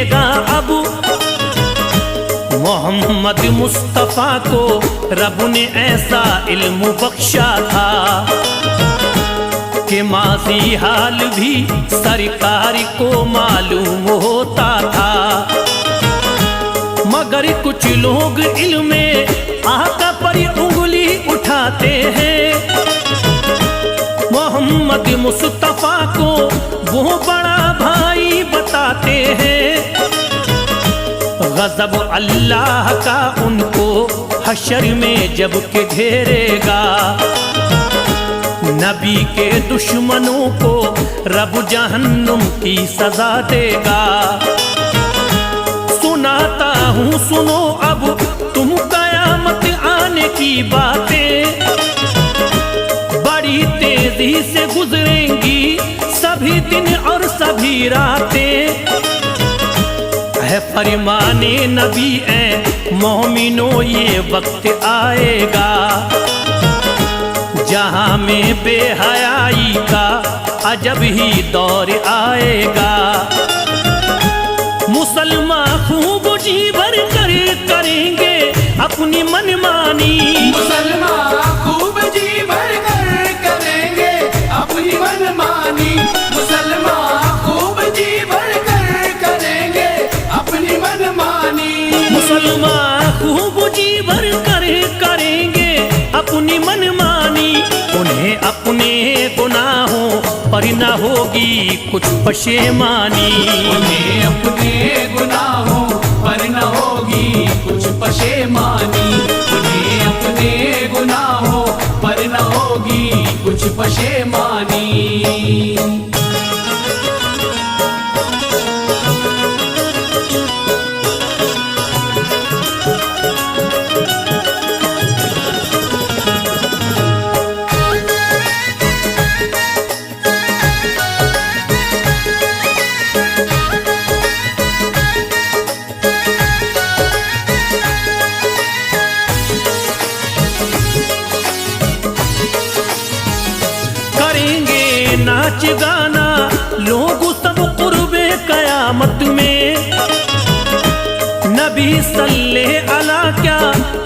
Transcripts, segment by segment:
घेरेगा अब। मोहम्मद मुस्तफा को रब ने ऐसा इल्म बख्शा था कि माजी हाल भी सरकार को मालूम होता था। मगर कुछ लोग इल्म आका पर उंगली उठाते हैं। मोहम्मद मुस्तफा को वो बड़ा भाई बताते हैं। गज़ब अल्लाह का उनको हशर में जब के घेरेगा। नबी के दुश्मनों को रब जहन्नुम की सजा देगा। सुनाता हूँ सुनो अब तुम कयामत आने की बातें। बड़ी तेजी से गुजरेंगी सभी दिन और सभी रातें। है फरमाने नबी ए मोमिनो ये वक्त आएगा जहां में बेहयाई का अजब ही दौर आएगा। मुसलमान खूब जी भर कर करेंगे अपनी मनमानी। मुसलमान खूब जी भर कर करेंगे अपनी मनमानी। मुसलमान खूब जी भर कर करेंगे अपनी मनमानी। मुसलमान खूब जी भर कर करेंगे अपनी मनमानी। उन्हें अपने गुनाहों पर न होगी कुछ पशेमानी। उन्हें अपने गुनाहों पर न होगी कुछ पशेमानी। उन्हें अपने गुनाहों पर न होगी कुछ पशेमानी। नाच गाना लोग सब कुर्बे कयामत में। नबी सल्ले अला क्या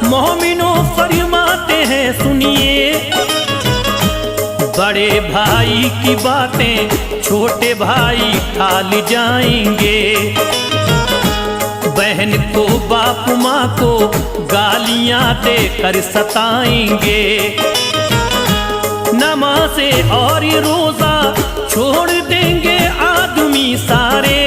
मोमिनो फरमाते हैं सुनिए। बड़े भाई की बातें छोटे भाई टाल जाएंगे। बहन को बाप माँ को गालियां देकर सताएंगे। नमाज़े और रोजा छोड़ देंगे आदमी सारे।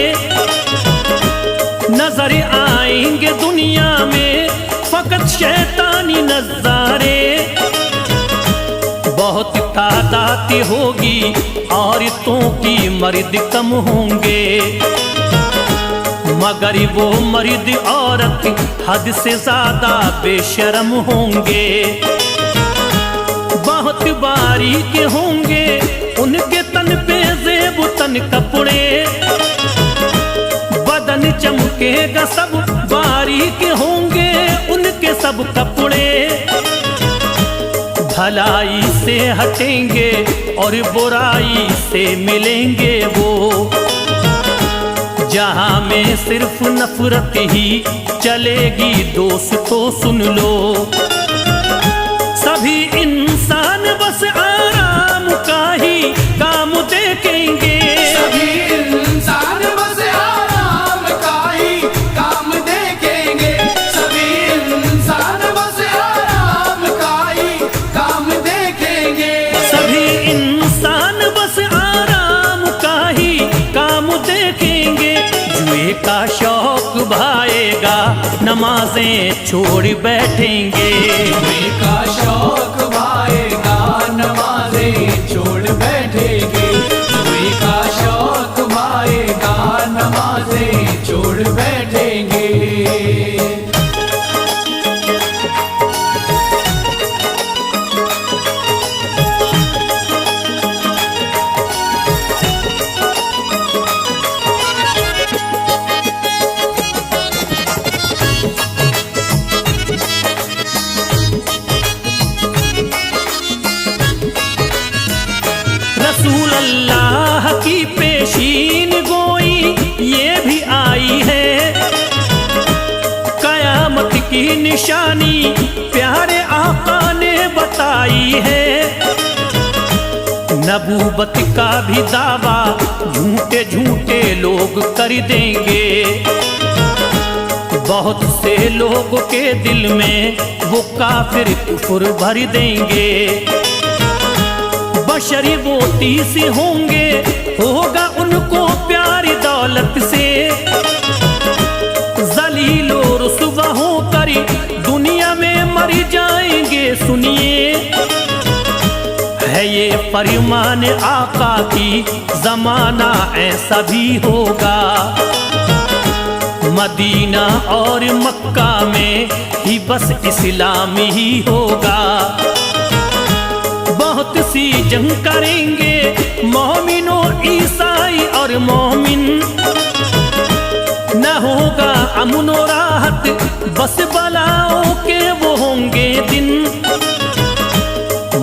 नजर आएंगे दुनिया में फकत शैतानी नजारे। बहुत तादाद होगी औरतों की मर्द कम होंगे। मगर वो मर्द औरत हद से ज्यादा बेशर्म होंगे। बहुत बारीक होंगे उनके तन पे ज़ेब तन कपड़े। बदन चमकेगा सब बारीक होंगे उनके सब कपड़े। भलाई से हटेंगे और बुराई से मिलेंगे वो। जहां में सिर्फ नफरत ही चलेगी दोस्तों सुन लो। सभी इंसान बस आराम का ही काम देखेंगे। सभी इंसान बस आराम का ही काम देखेंगे। सभी इंसान बस आराम का ही काम देखेंगे। सभी इंसान बस आराम का ही काम देखेंगे। जुए का शौक भाएगा नमाजें छोड़ बैठेंगे। जुए का शौक भाएगा नमाजें छोड़ बैठेंगे। जुए का शौक भाएगा नमाजें छोड़ बैठेंगे। की निशानी प्यारे आका ने बताई है। नबूवत का भी दावा झूठे झूठे लोग कर देंगे। बहुत से लोगों के दिल में वो काफिर कुफर भर देंगे। बशरी वो तीस होंगे, होगा उनको प्यार दौलत से। जलीलो रुसवा होकर दुनिया में मर जाएंगे। सुनिए है ये फरमान आका की, जमाना ऐसा भी होगा। मदीना और मक्का में ही बस इस्लाम ही होगा। बहुत सी जंग करेंगे मोमिनो ईसाई और मोमिन। न होगा अमन और राहत, बस बलाओं के वो होंगे दिन।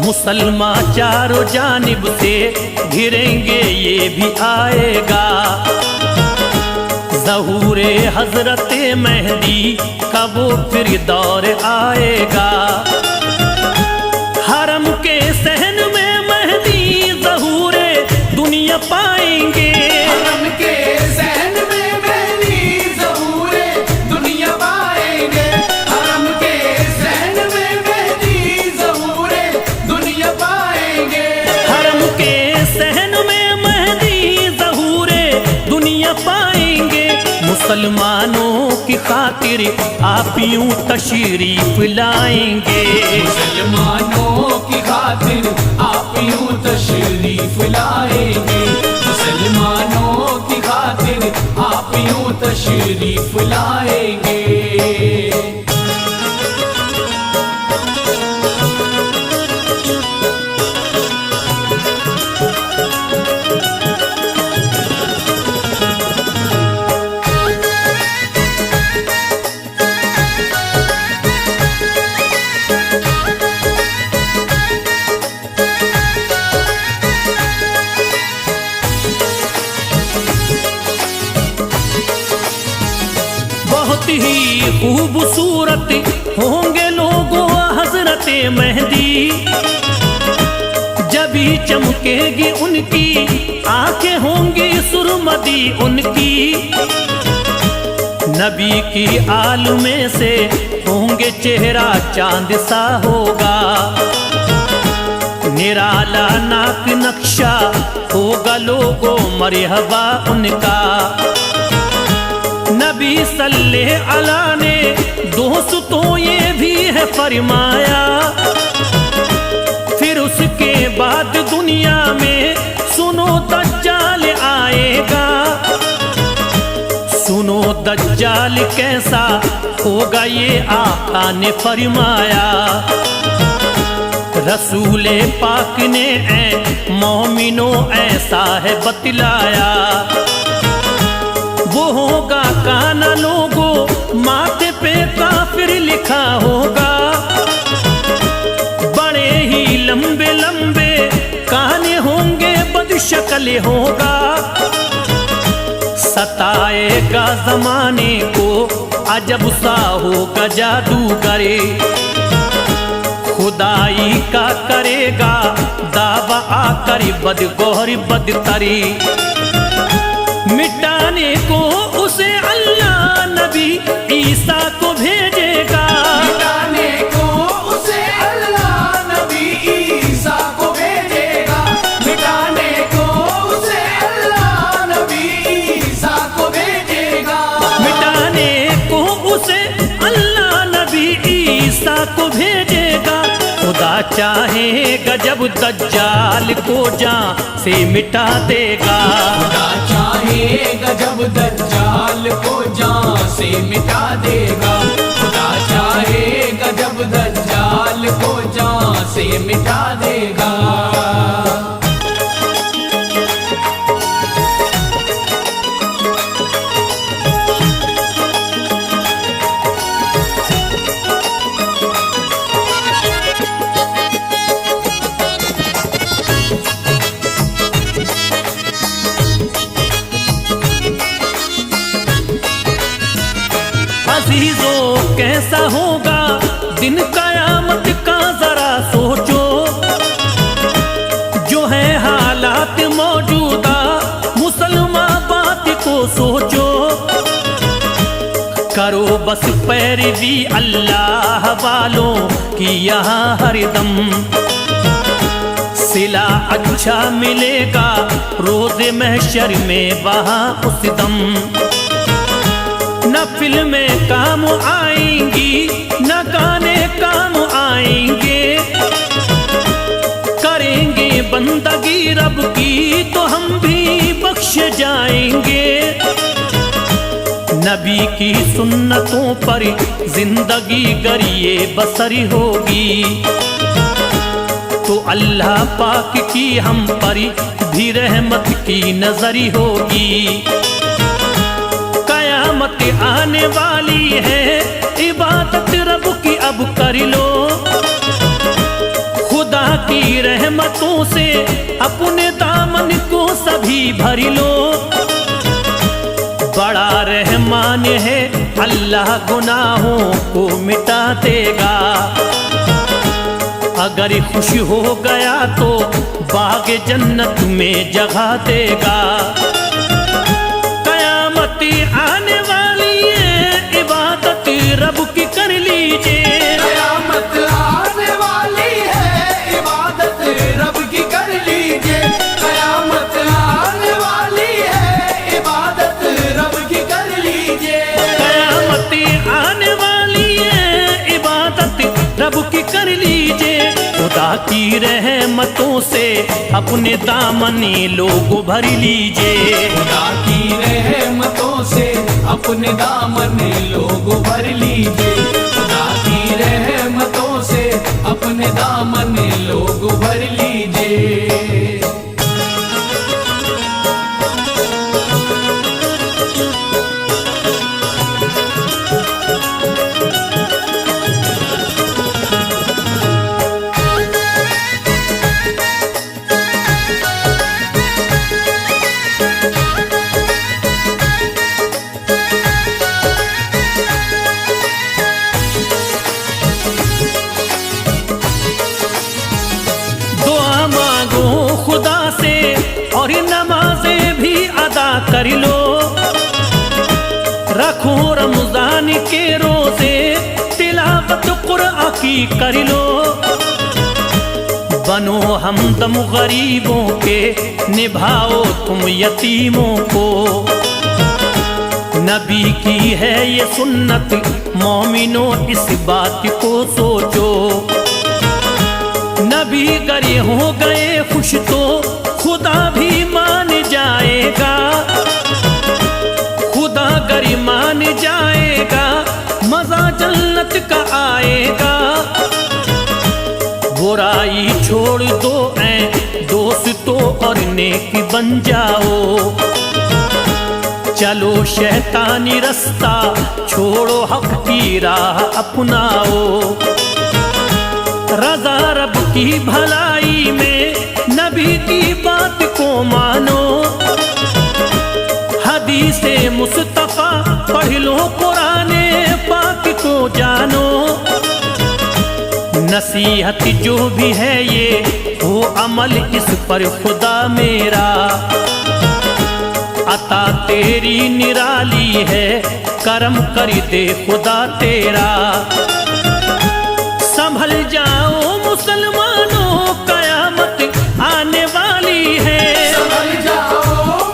मुसलमान चारों जानिब से घिरेंगे, ये भी आएगा। ज़हूरे हजरत मेहदी का वो फिर दौर आएगा। हरम के सहन में मेहदी ज़हूरे दुनिया पाएंगे। हरम के सहन में मेहदी ज़हूरे दुनिया पाएंगे। हरम के सहन में मेहदी ज़हूरे दुनिया पाएंगे। हरम के सहन में मेहदी ज़हूरे दुनिया पाएंगे। मुसलमानों की खातिर आप यूं तशरीफ लाएंगे। मुसलमानों की खातिर आप यूं तशरीफ लाएंगे। मुसलमानों की खातिर आप यूं तशरीफ लाएंगे। बहुत ही खूबसूरत होंगे लोगों हजरत मेहदी। जब ही चमकेगी उनकी आंखें होंगी सुरमदी उनकी। नबी की आल में से होंगे चेहरा चांद सा होगा। निराला नाक नक्शा होगा लोगों मरहबा उनका। नबी सल्लल्लाहु अलैहि ने दोस्तों ये भी है फरमाया। फिर उसके बाद दुनिया में सुनो दज्जाल आएगा। सुनो दज्जाल कैसा होगा ये आका ने फरमाया। रसूले पाक ने मोमिनो ऐसा है बतलाया। वो होगा काना लोगो माथे पे काफिर लिखा होगा। बड़े ही लंबे लंबे काने होंगे, बदशक्ल होगा। सताएगा जमाने को अजब सा होगा जादूगरे। खुदाई का करेगा दावा आकर बदगोहर बदतरी। मिटाने को उसे अल्लाह नबी ईसा को भेजेगा। मिटाने को उसे अल्लाह नबी ईसा को भेजेगा। मिटाने को उसे अल्लाह नबी ईसा को भेजेगा। मिटाने को उसे अल्लाह नबी ईसा को भेजेगा। खुदा चाहेगा जब दज्जाल को जान से मिटा देगा। खुदा चाहेगा जब दज्जाल को जान से मिटा देगा। खुदा चाहेगा जब दज्जाल को जान से मिटा देगा। अजीजों कैसा होगा दिन कयामत का जरा सोचो। जो है हालात मौजूदा मुसलमान बात को सोचो। करो बस पैरवी अल्लाह वालों की यहाँ हरदम, सिला अच्छा मिलेगा रोज महशर में वहाँ उस दम। न फिल्में काम आएंगी न गाने काम आएंगे, करेंगे बंदगी रब की तो हम भी बख्श जाएंगे। नबी की सुन्नतों पर जिंदगी गरिए बसरी होगी, तो अल्लाह पाक की हम पर भी रहमत की नजरी होगी। कयामत आने वाली है, इबादत रब की अब कर लो। खुदा की रहमतों से अपने दामन को सभी भर लो। बड़ा रहमान है अल्लाह गुनाहों को मिटा देगा। अगर खुश हो गया तो बाग जन्नत में जगह देगा। कयामत आने वाली है, इबादत रब की कर लीजिए। कयामत आने वाली है, इबादत रब की कर लीजिए। कयामत आने वाली है, इबादत रब की कर लीजिए। कयामत आने वाली है, इबादत रब की कर लीजिए। खुदा की रहमतों से अपने दामने लोग भर लीजिए। खुदा की रहमतों से अपने दामने लोग भर लीजिए। खुदा की रहमतों से अपने दामने लोग भर लीजिए। खुदा से और नमाजें भी अदा कर लो। रखो रमजान के रोजे तिलावत कुरान की कर लो। बनो हमदम गरीबों के, निभाओ तुम यतीमों को। नबी की है ये सुन्नत, मोमिनो इस बात को सोचो। नबी गरे हो गए खुश तो खुदा भी मान जाएगा। खुदा गरी मान जाएगा, मजा जन्नत का आएगा। बुराई छोड़ दो ऐ दोस्तों और नेक बन जाओ। चलो शैतानी रास्ता छोड़ो, हक की राह अपनाओ। रज़ा रब की भलाई में नबी की बात को मानो। हदीसे मुस्तफा पढ़ लो, कुराने पाक को जानो। नसीहत जो भी है ये वो अमल, इस पर खुदा मेरा। अता तेरी निराली है, करम कर दे खुदा तेरा। संभल जाओ मुसलमानों, कयामत आने वाली है। संभल जाओ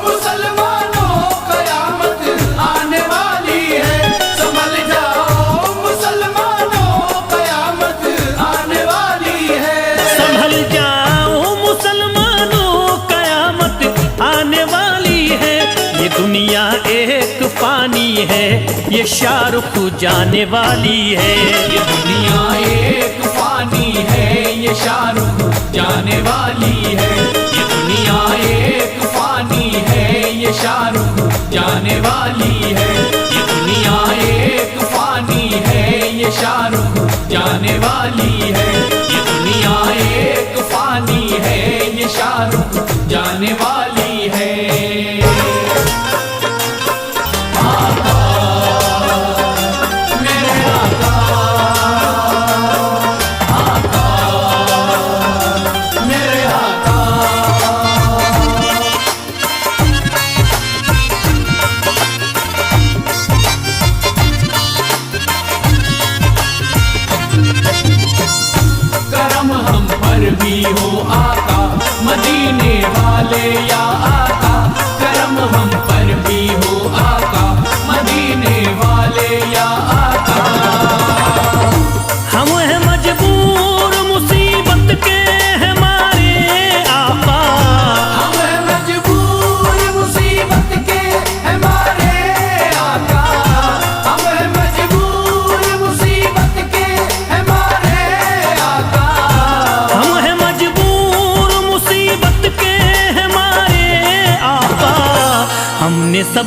मुसलमानों, कयामत आने वाली है। संभल जाओ मुसलमानों, कयामत आने वाली है। संभल जाओ मुसलमानों, कयामत आने वाली है। ये दुनिया एक पानी है, ये शाहरुख जाने वाली है। ये दुनिया एक फानी है, ये शाहरुख जाने वाली है। ये दुनिया एक फानी है, ये शाहरुख जाने वाली है। ये दुनिया एक फानी है, ये शाहरुख जाने वाली है। ये दुनिया एक फानी है, ये शाहरुख जाने वाली है। मेरे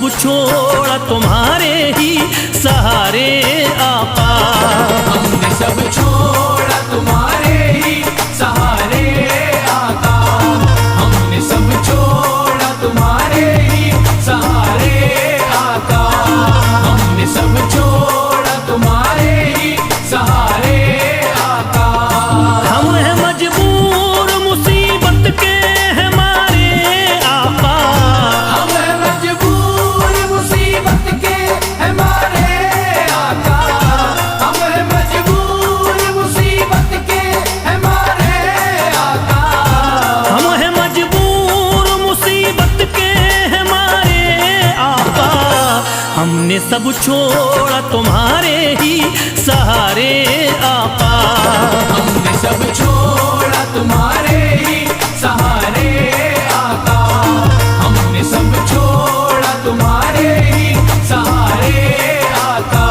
सब छोड़ा तुम्हारे ही सहारे आका। हमने सब छोड़ा तुम्हारे ही सहारे आका। हमने सब छोड़ा तुम्हारे ही सहारे आका। हमने सब छोड़ा तुम्हारे ही सहारे आका। हम हैं मजबूर मुसीबत के हमारे आका। हम हैं मजबूर मुसीबत के हमारे आका। हम हैं मजबूर मुसीबत के हमारे आका। हम हैं मजबूर मुसीबत के हमारे आका। हमने सब छोड़ा तुम्हारे ही सहारे आका। हमने सब छोड़ा तुम्हारे ही सहारे आका। हमने सब छोड़ा तुम्हारे ही सहारे आका।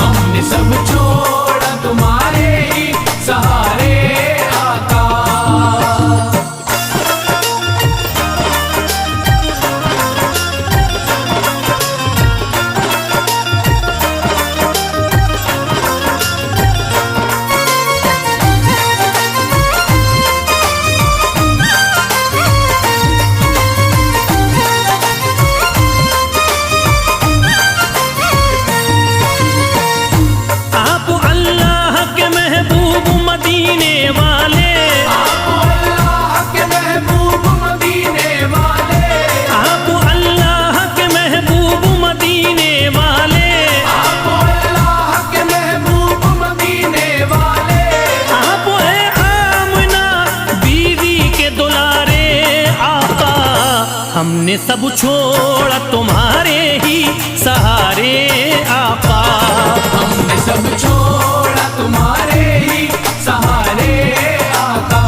हमने सब छोड़ा तुम्हारे ही सहारे आका। आप अल्लाह के महबूब मदीने वाले। आप अल्लाह के महबूब मदीने वाले। आप अल्लाह के महबूब मदीने वाले। आप अल्लाह के महबूब मदीने वाले। आप है आमना बीवी के दुलारे आका। हमने सब छोड़ा तुम्हारे ही सहारे आका। हमने सब छोड़ा तुम्हारे ही सहारे आका।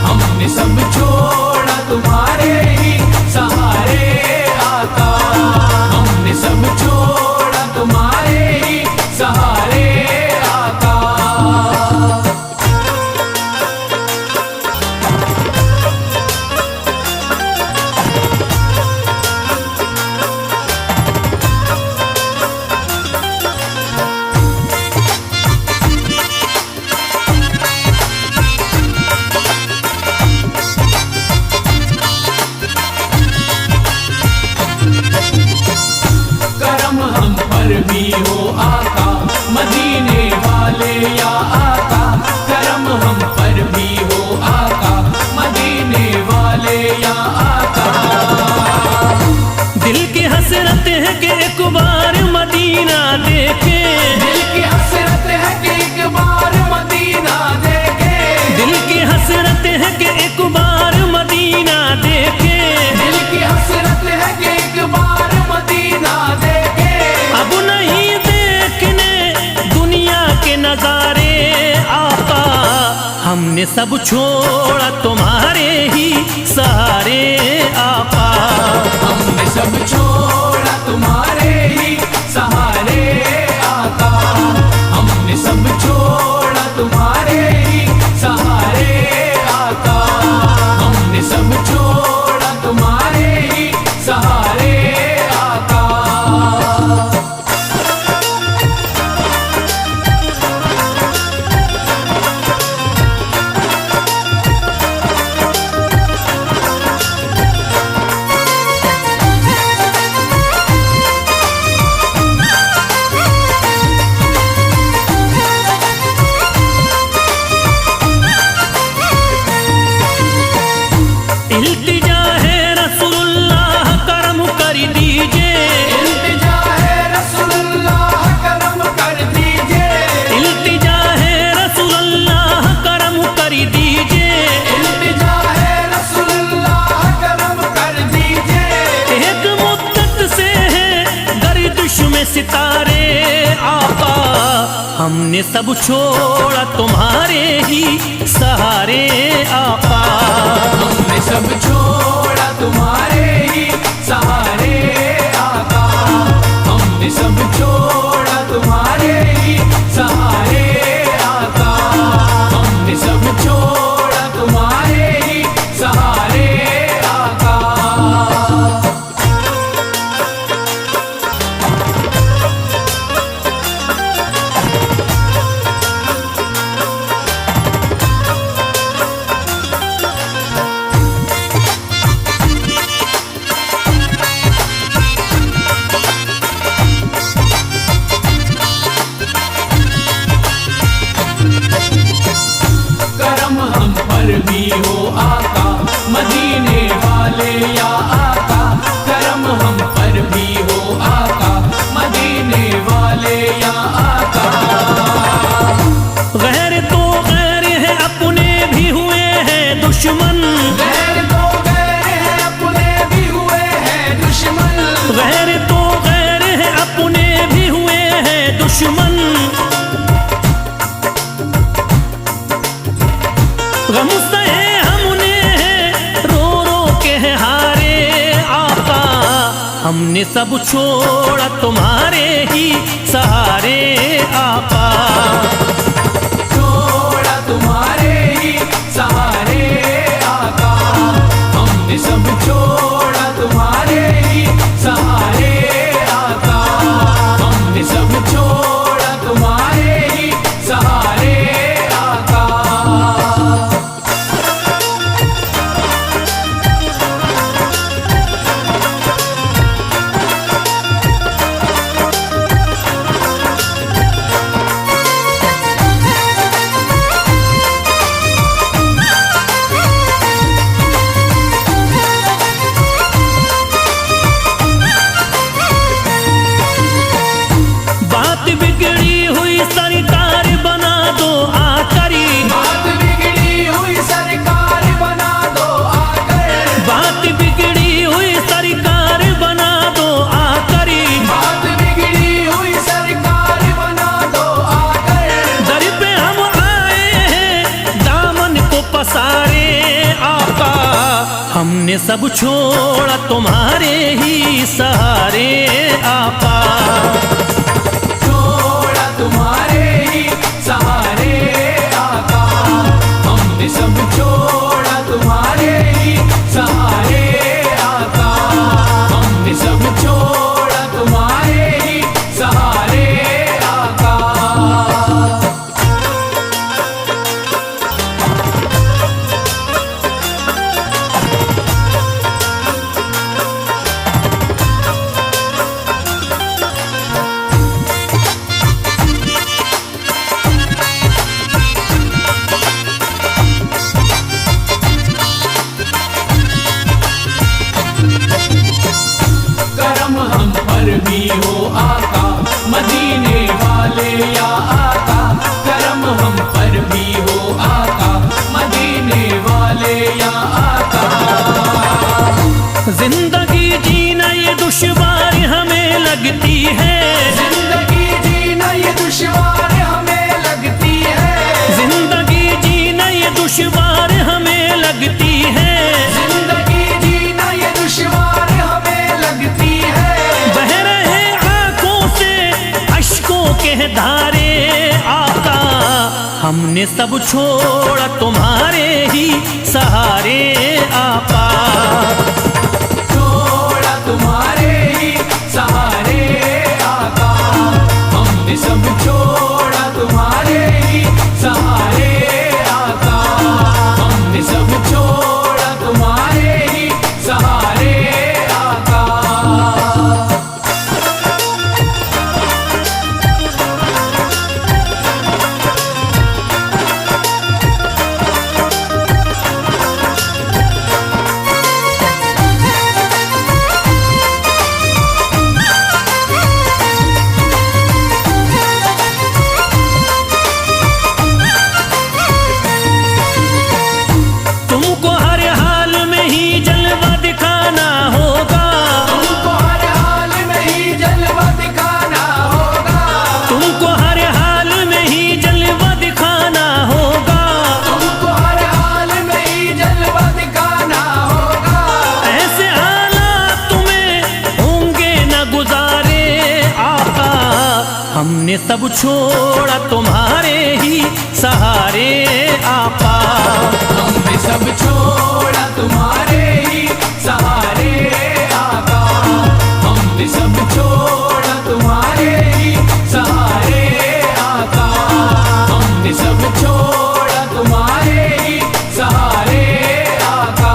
हमने सब छोड़ा तुम्हारे ही सहारे आका। हमने सब छोड़ा तुम्हारे ही सहारे आका। करम हम पर भी हो आका मदीने वाले या आका। करम हम पर भी हो आका मदीने वाले या आका। दिल की हसरत है कि एक बार मदीना देखे। दिल की हसरत है कि एक बार मदीना देखे। दिल की हसरत है कि एक बार मदीना देखे। दिल की हसरत है कि एक बार मदीना देखे। अब नहीं देखने दुनिया के नजारे आका। हमने सब छोड़ा तुम्हारे ही सहारे आका। हमने सब छोड़ा तुम्हारे ही सहारे आका। हमने सब छोड़ा तुम्हारे ही सहारे आका। हमने सब छोड़ा तुम्हारे ही सहारे आका। इल्तिजा है रसूलुल्लाह करम कर दीजिए। इल्तिजा है रसूलुल्लाह करम कर दीजिए। इल्तिजा है रसूलुल्लाह करम कर दीजिए। इल्तिजा है रसूलुल्लाह करम कर दीजिए। एक मुद्दत से है गर्दिश में सितारे आका। हमने सब छोड़ा तुम्हारे ही सहारे आका। हमने सब छोड़ा तुम्हारे ही सहारे आका। हमने सब छोड़ा तुम्हारे ही सहारे आका। हमने सब छोड़ा तुम्हारे ही सहारे आका। सब छोड़ा तुम्हारे ही सहारे आका। छोड़ा तुम्हारे ही सहारे आका, हमने सब छोड़ा तुम्हारे ही सहारे आका, हमने सब छोड़ा तुम्हारे ही सहारे आका। बात बिगड़ी हुई सरकार बना दो आकरी, बात बिगड़ी हुई सरकार बना दो आकर, बात बिगड़ी हुई सरकार बना दो आकरी, बात बिगड़ी हुई सरकार बना दो आकर। दर पे हम आए हैं दामन को पसारे आका, हमने सब छोड़ा तुम्हारे ही सहारे आका। छोड़ा तुम्हारे ही सहारे आका, हमने सब छोड़ा तुम्हारे ही सहारे आका, हमने सब छोड़ा तुम्हारे ही सहारे आका। करम हम पर भी हो आका, मदीने वाले या आका, करम हम पर भी हो आका, मदीने वाले या आका। जिंदगी जीना ये दुश्वार हमें लगती है, जिंदगी जीना ये दुश्वार हमें लगती है, जिंदगी जीना ये दुश्वार हमें लगती है, जिंदगी जीना ये दुश्वार हमें लगती है। बह रहे आंखों से अश्कों के धारे आका, हमने सब छोड़ा तुम्हारे ही सहारे आका। छोड़ा तुम्हारे ही सहारे आका, हमने सब छोड़ा तुम्हारे ही सहारे आका, हमने सब छोड़ा तुम्हारे ही सहारे आका। तुमको हर हाल में ही जलवा दिखाना होगा, तुमको हर हाल में ही जलवा दिखाना होगा, तुमको हर हाल में ही जलवा दिखाना होगा, तुमको हर हाल में ही जलवा दिखाना होगा। ऐसे हालात तुम्हें होंगे न गुजारे आका, हमने सब छोड़ा तुम्हारे ही सहारे आका। हमने सब छोड़ा तुम्हारे ही सहारे आका, हमने सब छोड़ा तुम्हारे ही सहारे आका, हमने सब छोड़ा तुम्हारे ही सहारे आका।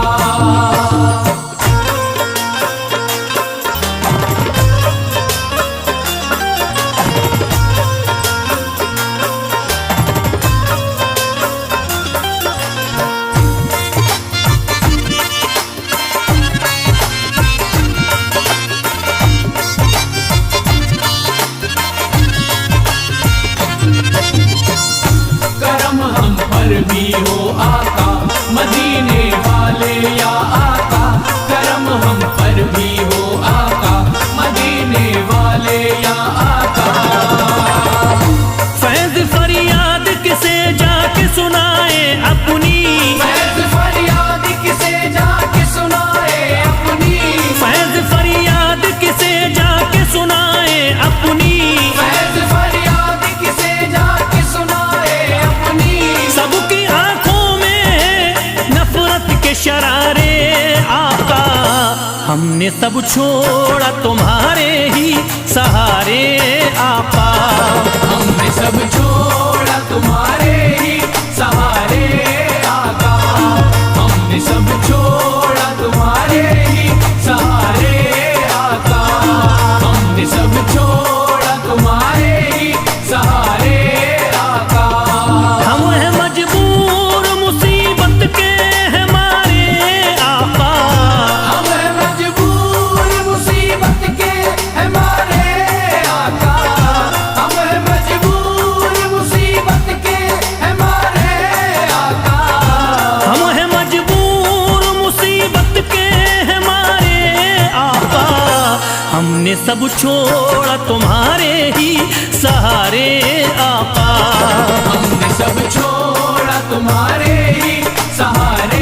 हमने सब छोड़ा तुम्हारे ही सहारे आका। हमने सब छोड़ा तुम्हारे ही सहारे आका। हमने सब छोड़ा तुम्हारे ही सहारे आका। हमने सब छोड़ा तुम्हारे ही सहारे आका। हम हैं मजबूर मुसीबत के हमारे आका। हम हैं मजबूर मुसीबत के हमारे आका। हम हैं मजबूर मुसीबत के हमारे आका। हम हैं मजबूर मुसीबत के हमारे आका। हमने सब छोड़ा तुम्हारे ही सहारे आका। हमने सब छोड़ा तुम्हारे ही सहारे